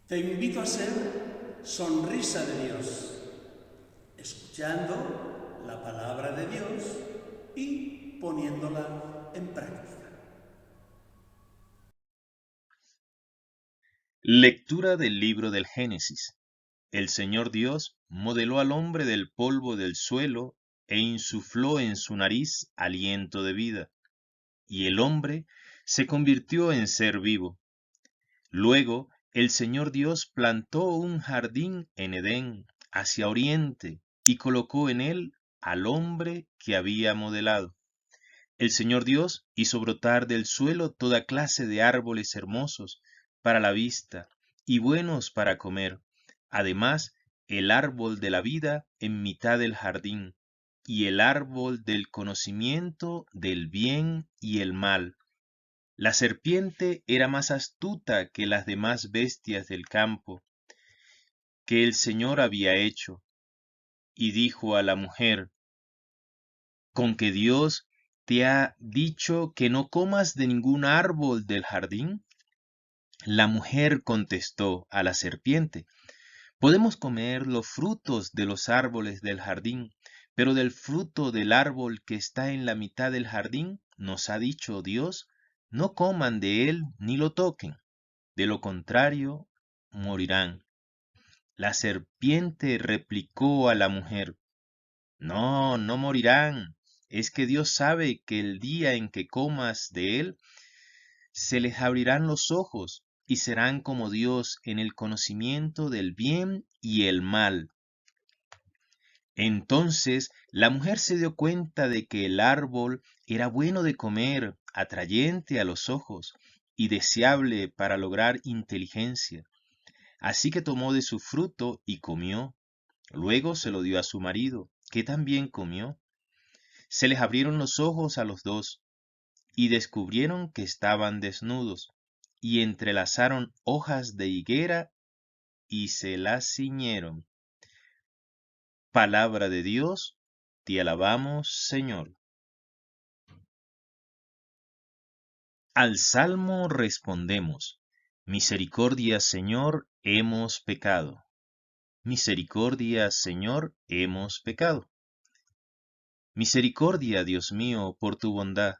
Te invito a ser sonrisa de Dios, escuchando la palabra de Dios y poniéndola en práctica. Lectura del libro del Génesis. El Señor Dios modeló al hombre del polvo del suelo e insufló en su nariz aliento de vida, y el hombre se convirtió en ser vivo. Luego el Señor Dios plantó un jardín en Edén, hacia oriente, y colocó en él al hombre que había modelado. El Señor Dios hizo brotar del suelo toda clase de árboles hermosos para la vista y buenos para comer. Además, el árbol de la vida en mitad del jardín y el árbol del conocimiento del bien y el mal. La serpiente era más astuta que las demás bestias del campo que el Señor había hecho, y dijo a la mujer: ¿Con que Dios te ha dicho que no comas de ningún árbol del jardín? La mujer contestó a la serpiente: Podemos comer los frutos de los árboles del jardín, pero del fruto del árbol que está en la mitad del jardín, nos ha dicho Dios, no coman de él ni lo toquen, de lo contrario morirán. La serpiente replicó a la mujer: No, no morirán. Es que Dios sabe que el día en que comas de él, se les abrirán los ojos y serán como Dios en el conocimiento del bien y el mal. Entonces la mujer se dio cuenta de que el árbol era bueno de comer, atrayente a los ojos y deseable para lograr inteligencia. Así que tomó de su fruto y comió. Luego se lo dio a su marido, que también comió. Se les abrieron los ojos a los dos, y descubrieron que estaban desnudos, y entrelazaron hojas de higuera y se las ciñeron. Palabra de Dios, te alabamos, Señor. Al salmo respondemos: Misericordia, Señor, hemos pecado. Misericordia, Señor, hemos pecado. Misericordia, Dios mío, por tu bondad,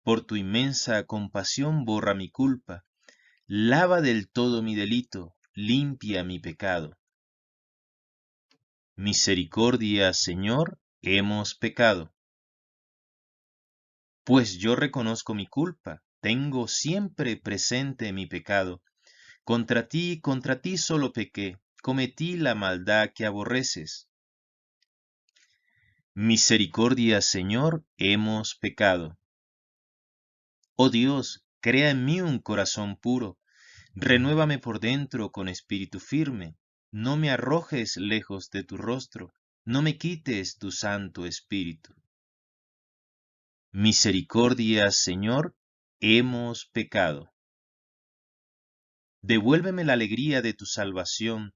por tu inmensa compasión borra mi culpa. Lava del todo mi delito, limpia mi pecado. Misericordia, Señor, hemos pecado. Pues yo reconozco mi culpa, tengo siempre presente mi pecado. Contra ti solo pequé, cometí la maldad que aborreces. Misericordia, Señor, hemos pecado. Oh Dios, crea en mí un corazón puro, renuévame por dentro con espíritu firme. No me arrojes lejos de tu rostro, no me quites tu santo espíritu. Misericordia, Señor, hemos pecado. Devuélveme la alegría de tu salvación,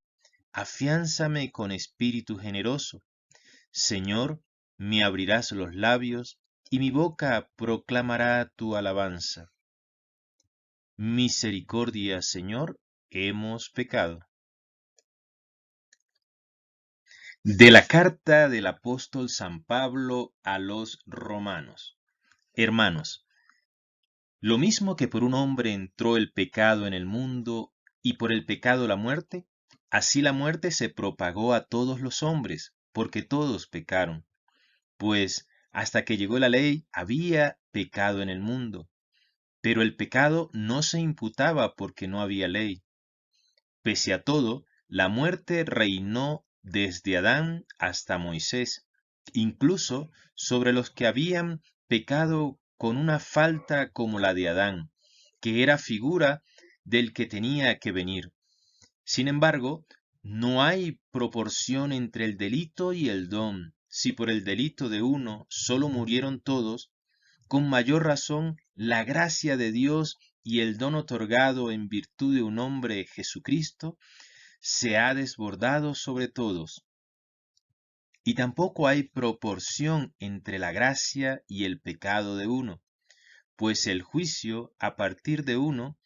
afiánzame con espíritu generoso. Señor, me abrirás los labios, y mi boca proclamará tu alabanza. Misericordia, Señor, hemos pecado. De la carta del apóstol San Pablo a los romanos. Hermanos, lo mismo que por un hombre entró el pecado en el mundo y por el pecado la muerte, así la muerte se propagó a todos los hombres, porque todos pecaron. Pues hasta que llegó la ley había pecado en el mundo, pero el pecado no se imputaba porque no había ley. Pese a todo, la muerte reinó desde Adán hasta Moisés, incluso sobre los que habían pecado con una falta como la de Adán, que era figura del que tenía que venir. Sin embargo, no hay proporción entre el delito y el don. Si por el delito de uno solo murieron todos, con mayor razón la gracia de Dios y el don otorgado en virtud de un hombre, Jesucristo, se ha desbordado sobre todos. Y tampoco hay proporción entre la gracia y el pecado de uno, pues el juicio a partir de uno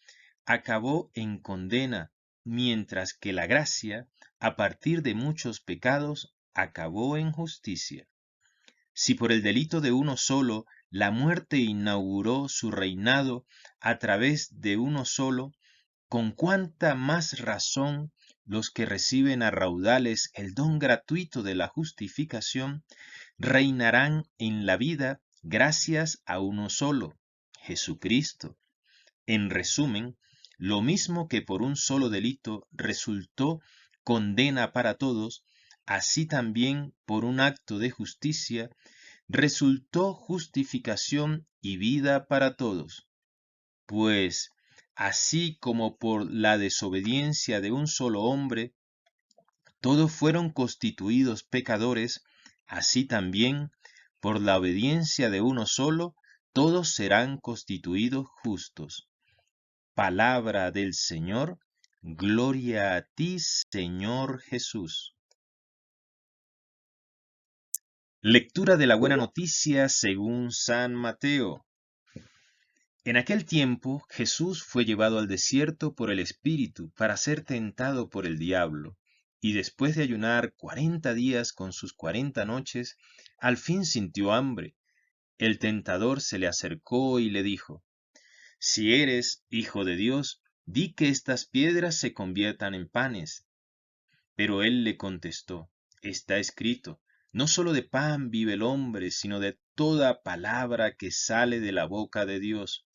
acabó en condena, mientras que la gracia, a partir de muchos pecados, acabó en justicia. Si por el delito de uno solo la muerte inauguró su reinado a través de uno solo, con cuánta más razón los que reciben a raudales el don gratuito de la justificación reinarán en la vida gracias a uno solo, Jesucristo. En resumen, lo mismo que por un solo delito resultó condena para todos, así también por un acto de justicia resultó justificación y vida para todos. Pues, así como por la desobediencia de un solo hombre, todos fueron constituidos pecadores, así también, por la obediencia de uno solo, todos serán constituidos justos. Palabra del Señor, gloria a ti, Señor Jesús. Lectura de la Buena Noticia según San Mateo. En aquel tiempo Jesús fue llevado al desierto por el Espíritu para ser tentado por el diablo, y después de ayunar 40 días con sus 40 noches, al fin sintió hambre. El tentador se le acercó y le dijo: Si eres hijo de Dios, di que estas piedras se conviertan en panes. Pero él le contestó: Está escrito, no solo de pan vive el hombre, sino de toda palabra que sale de la boca de Dios.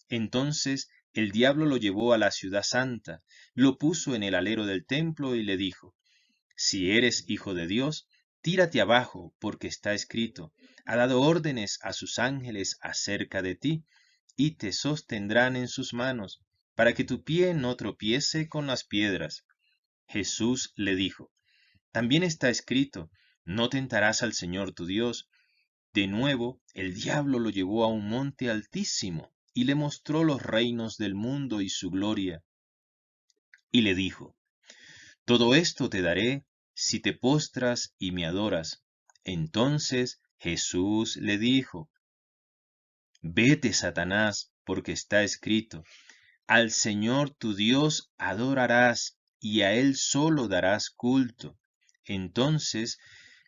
Entonces el diablo lo llevó a la ciudad santa, lo puso en el alero del templo y le dijo: Si eres hijo de Dios, tírate abajo, porque está escrito, ha dado órdenes a sus ángeles acerca de ti, y te sostendrán en sus manos, para que tu pie no tropiece con las piedras. Jesús le dijo: También está escrito, no tentarás al Señor tu Dios. De nuevo, el diablo lo llevó a un monte altísimo, y le mostró los reinos del mundo y su gloria. Y le dijo: Todo esto te daré si te postras y me adoras. Entonces Jesús le dijo: Vete, Satanás, porque está escrito, al Señor tu Dios adorarás, y a Él solo darás culto. Entonces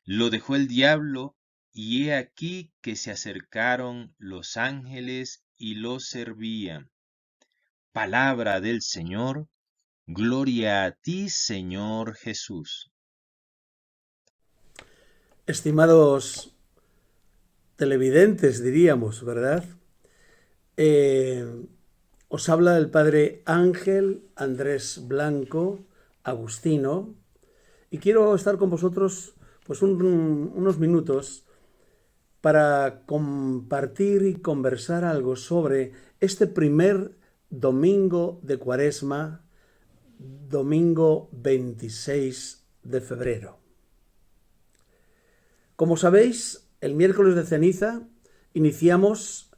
lo dejó el diablo, y he aquí que se acercaron los ángeles y lo servían. Palabra del Señor, gloria a ti, Señor Jesús. Estimados televidentes, diríamos, ¿verdad? Os habla el padre Ángel Andrés Blanco Agustino y quiero estar con vosotros pues unos minutos para compartir y conversar algo sobre este primer domingo de Cuaresma, domingo 26 de febrero. Como sabéis, el miércoles de ceniza iniciamos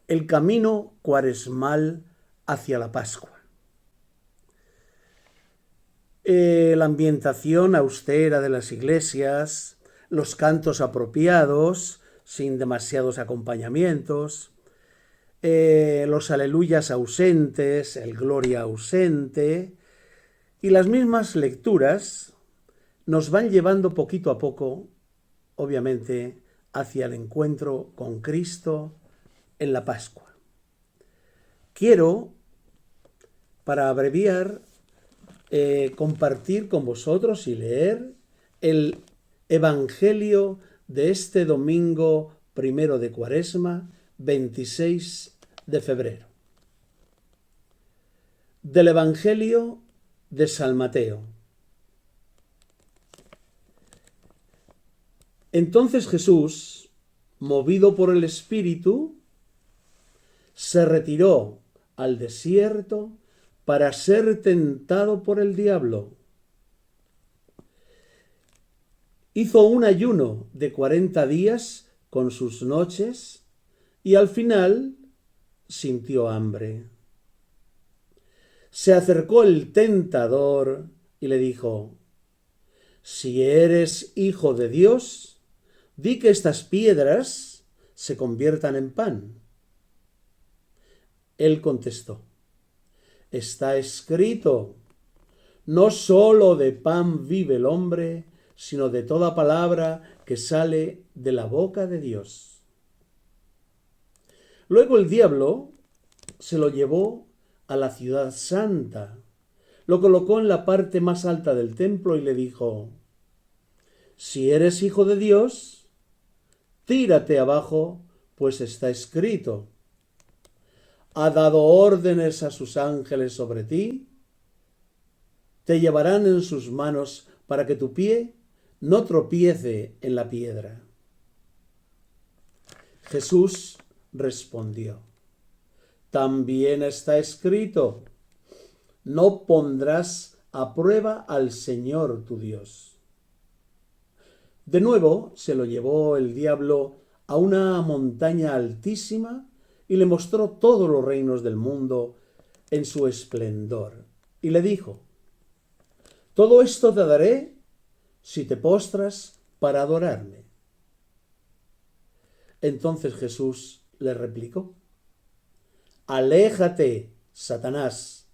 el camino cuaresmal hacia la Pascua. La ambientación austera de las iglesias, los cantos apropiados, sin demasiados acompañamientos, los aleluyas ausentes, el gloria ausente, y las mismas lecturas nos van llevando poquito a poco, obviamente, hacia el encuentro con Cristo en la Pascua. Quiero, para abreviar, compartir con vosotros y leer el Evangelio de este domingo primero de Cuaresma, 26 de febrero. Del Evangelio de San Mateo. Entonces Jesús, movido por el Espíritu, se retiró al desierto para ser tentado por el diablo. Hizo un ayuno de 40 días con sus noches y al final sintió hambre. Se acercó el tentador y le dijo: Si eres hijo de Dios, di que estas piedras se conviertan en pan. Él contestó: Está escrito, No sólo de pan vive el hombre, sino de toda palabra que sale de la boca de Dios. Luego el diablo se lo llevó a la ciudad santa, lo colocó en la parte más alta del templo y le dijo: si eres hijo de Dios, tírate abajo, pues está escrito: ha dado órdenes a sus ángeles sobre ti, te llevarán en sus manos para que tu pie no tropiece en la piedra. Jesús respondió: también está escrito: no pondrás a prueba al Señor tu Dios. De nuevo se lo llevó el diablo a una montaña altísima y le mostró todos los reinos del mundo en su esplendor. Y le dijo: todo esto te daré si te postras para adorarme. Entonces Jesús le replicó: aléjate, Satanás,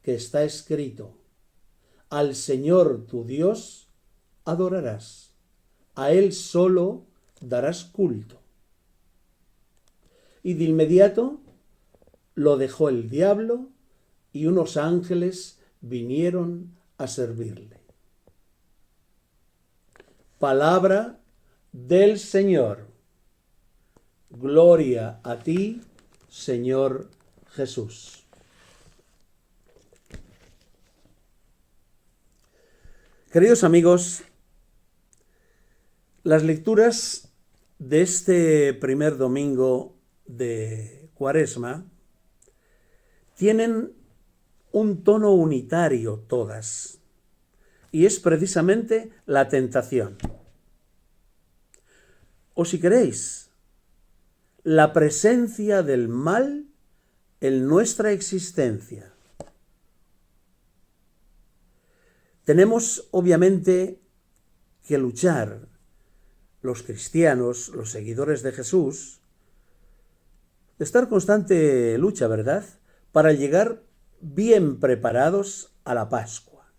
que está escrito: al Señor tu Dios adorarás, a Él solo darás culto. Y de inmediato lo dejó el diablo y unos ángeles vinieron a servirle. Palabra del Señor. Gloria a ti, Señor Jesús. Queridos amigos, las lecturas de este primer domingo de Cuaresma tienen un tono unitario todas, y es precisamente la tentación. O si queréis, la presencia del mal en nuestra existencia. Tenemos obviamente que luchar, los cristianos, los seguidores de Jesús, de estar en constante lucha, ¿verdad?, para llegar bien preparados a la Pascua.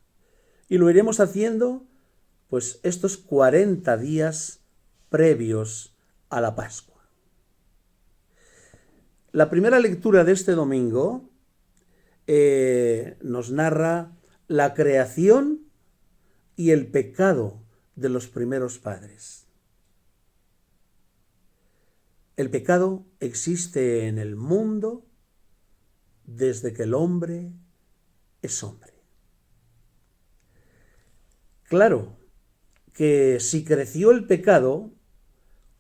Y lo iremos haciendo, pues, estos 40 días previos a la Pascua. La primera lectura de este domingo nos narra la creación y el pecado de los primeros padres. El pecado existe en el mundo desde que el hombre es hombre. Claro que si creció el pecado,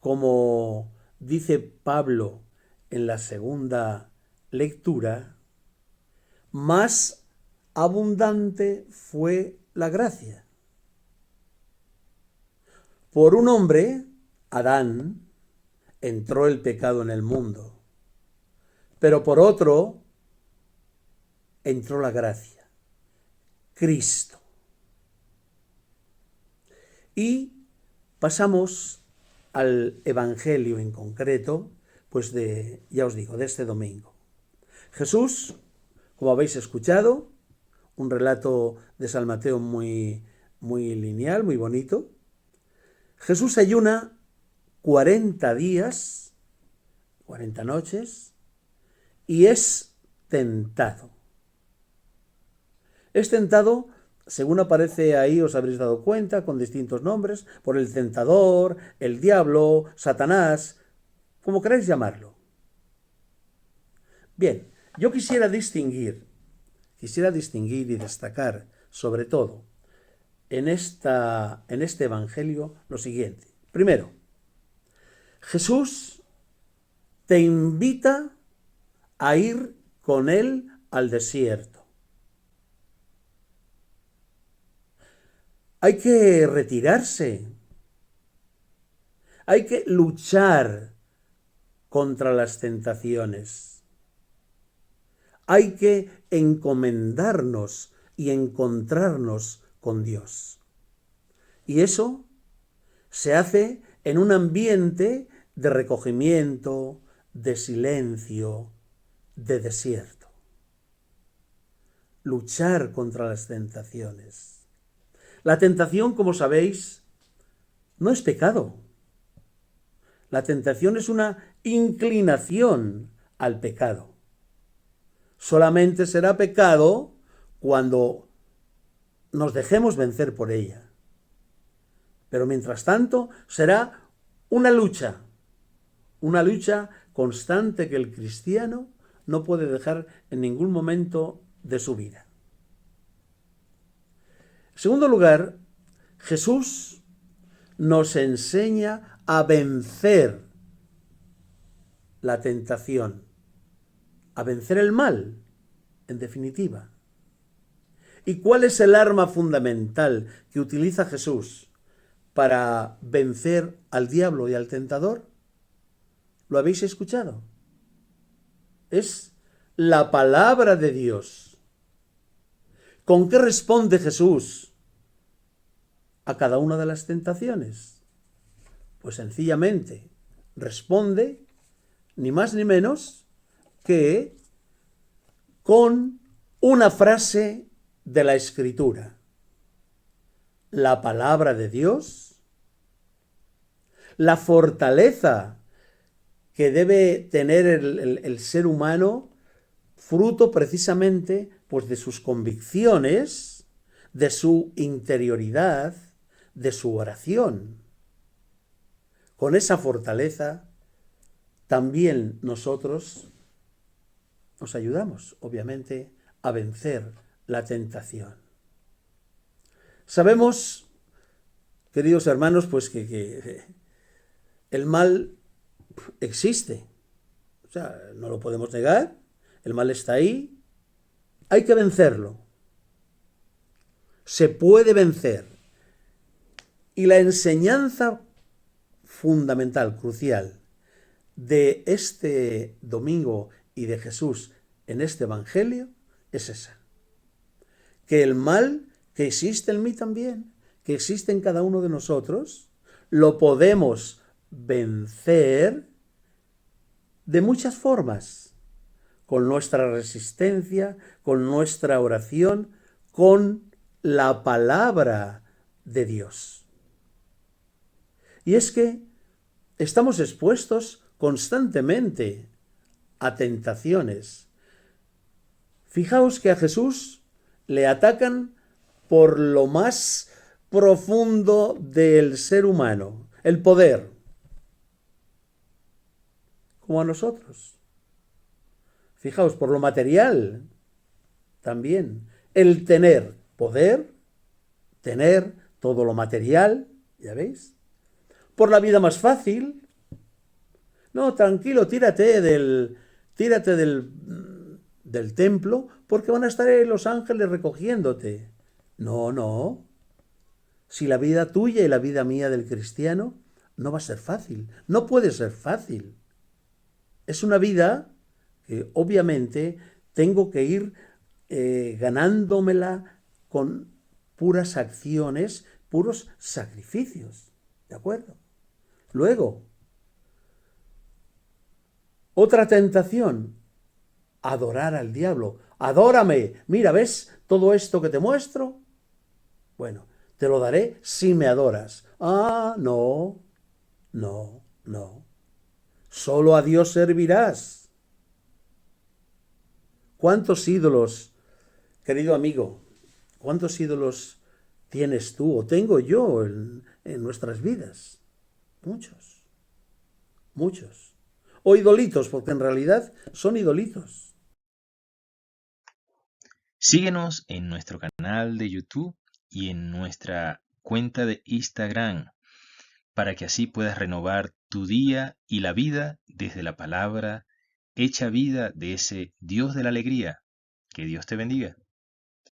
como dice Pablo en la segunda lectura, más abundante fue la gracia. Por un hombre, Adán, entró el pecado en el mundo, pero por otro entró la gracia, Cristo. Y pasamos al Evangelio en concreto, pues ya os digo, de este domingo. Jesús, como habéis escuchado, un relato de San Mateo muy lineal, muy bonito. Jesús ayuna 40 días, 40 noches, y es tentado. Es tentado, según aparece ahí, os habréis dado cuenta, con distintos nombres, por el tentador, el diablo, Satanás, como queráis llamarlo. Bien, yo quisiera distinguir y destacar, sobre todo, en este Evangelio, lo siguiente. Primero, Jesús te invita a ir con Él al desierto. Hay que retirarse. Hay que luchar contra las tentaciones. Hay que encomendarnos y encontrarnos con Dios. Y eso se hace en un ambiente de recogimiento, de silencio, de desierto. luchar contra las tentaciones. La tentación, como sabéis, no es pecado. La tentación es una inclinación al pecado. Solamente será pecado cuando nos dejemos vencer por ella. Pero mientras tanto será una lucha constante que el cristiano no puede dejar en ningún momento de su vida. En segundo lugar, Jesús nos enseña a vencer la tentación, a vencer el mal, en definitiva. ¿Y cuál es el arma fundamental que utiliza Jesús para vencer al diablo y al tentador? ¿Lo habéis escuchado? Es la palabra de Dios. ¿Con qué responde Jesús a cada una de las tentaciones? Pues sencillamente responde ni más ni menos que con una frase de la Escritura. La palabra de Dios, la fortaleza que debe tener el ser humano, fruto precisamente pues, de sus convicciones, de su interioridad, de su oración. Con esa fortaleza también nosotros nos ayudamos, obviamente, a vencer la tentación. Sabemos, queridos hermanos, pues que el mal existe. O sea, no lo podemos negar. El mal está ahí. Hay que vencerlo. Se puede vencer. Y la enseñanza fundamental, crucial, de este domingo y de Jesús en este Evangelio es esa. Que el mal que existe en mí también, que existe en cada uno de nosotros, lo podemos vencer de muchas formas, con nuestra resistencia, con nuestra oración, con la palabra de Dios. Y es que estamos expuestos constantemente a tentaciones. Fijaos que a Jesús le atacan por lo más profundo del ser humano, el poder, como a nosotros. Fijaos, por lo material también, el tener poder, tener todo lo material, ¿ya veis? Por la vida más fácil. No, tranquilo, tírate del templo porque van a estar ahí los ángeles recogiéndote. No. Si la vida tuya y la vida mía del cristiano no va a ser fácil, no puede ser fácil. Es una vida que obviamente tengo que ir ganándomela con puras acciones, puros sacrificios. ¿De acuerdo? Luego, otra tentación, adorar al diablo. Adórame. Mira, ¿ves todo esto que te muestro? Bueno, te lo daré si me adoras. Ah, no. Solo a Dios servirás. ¿Cuántos ídolos, querido amigo, cuántos ídolos tienes tú o tengo yo en nuestras vidas? Muchos. O idolitos, porque en realidad son idolitos. Síguenos en nuestro canal de YouTube y en nuestra cuenta de Instagram, para que así puedas renovar tu día y la vida desde la palabra hecha vida de ese Dios de la alegría. Que Dios te bendiga.